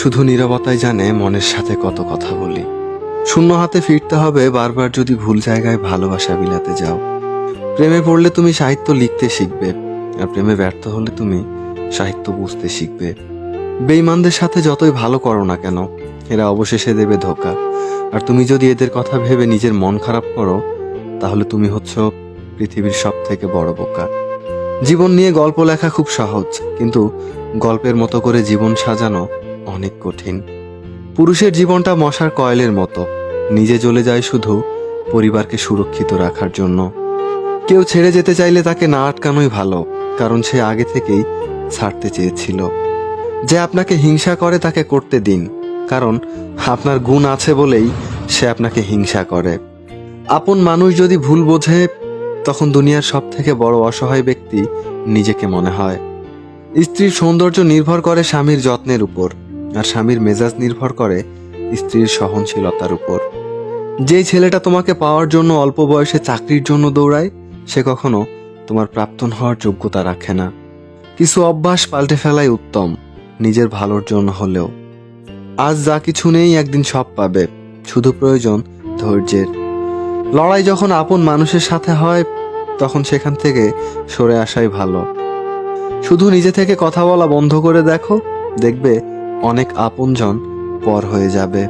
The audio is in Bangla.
শুধু নীরবতাই জানে মনের সাথে কত কথা বলি। শূন্য হাতে ফিরতে হবে বারবার যদি ভুল জায়গায় ভালোবাসা বিলাতে যাও। প্রেমে পড়লে তুমি সাহিত্য লিখতে শিখবে, আর প্রেমে ব্যর্থ হলে তুমি সাহিত্য বুঝতে শিখবে। বেঈমানদের সাথে যতই ভালো করো না কেন, এরা অবশেষে দেবে ধোঁকা। আর তুমি যদি এদের কথা ভেবে নিজের মন খারাপ করো, তাহলে তুমি হচ্ছ পৃথিবীর সব থেকে বড় বোকা। জীবন নিয়ে গল্প লেখা খুব সহজ, কিন্তু গল্পের মতো করে জীবন সাজানো অনেক কঠিন। পুরুষের জীবনটা মশার কয়েলের মতো, নিজে জ্বলে যায় শুধু পরিবারকে সুরক্ষিত রাখার জন্য। কেউ ছেড়ে যেতে চাইলে তাকে না আটকানোই ভালো, কারণ সে আগে থেকেই ছাড়তে চেয়েছিল। যে আপনাকে হিংসা করে তাকে করতে দিন, কারণ আপনার গুণ আছে বলেই সে আপনাকে হিংসা করে। আপন মানুষ যদি ভুল বোঝে, তখন দুনিয়ার সব থেকে বড় অসহায় ব্যক্তি নিজেকে মনে হয়। স্ত্রীর সৌন্দর্য নির্ভর করে স্বামীর যত্নের উপর, আর স্বামীর মেজাজ নির্ভর করে স্ত্রীর সহনশীলতার উপর। যেই ছেলেটা তোমাকে পাওয়ার জন্য অল্প বয়সে চাকরির জন্য দৌড়ায়, সে কখনো তোমার প্রাপ্তন হওয়ার যোগ্যতা রাখে না। কিছু অভ্যাস পাল্টে ফেলাই উত্তম, নিজের ভালোর জন্য হলেও। আজ যা কিছু নেই একদিন সব পাবে, শুধু প্রয়োজন ধৈর্যের। লড়াই যখন আপন মানুষের সাথে হয়, তখন সেখান থেকে সরে আসাই ভালো। শুধু নিজে থেকে কথা বলা বন্ধ করে দেখো, দেখবে অনেক আপনজন পর হয়ে যাবে।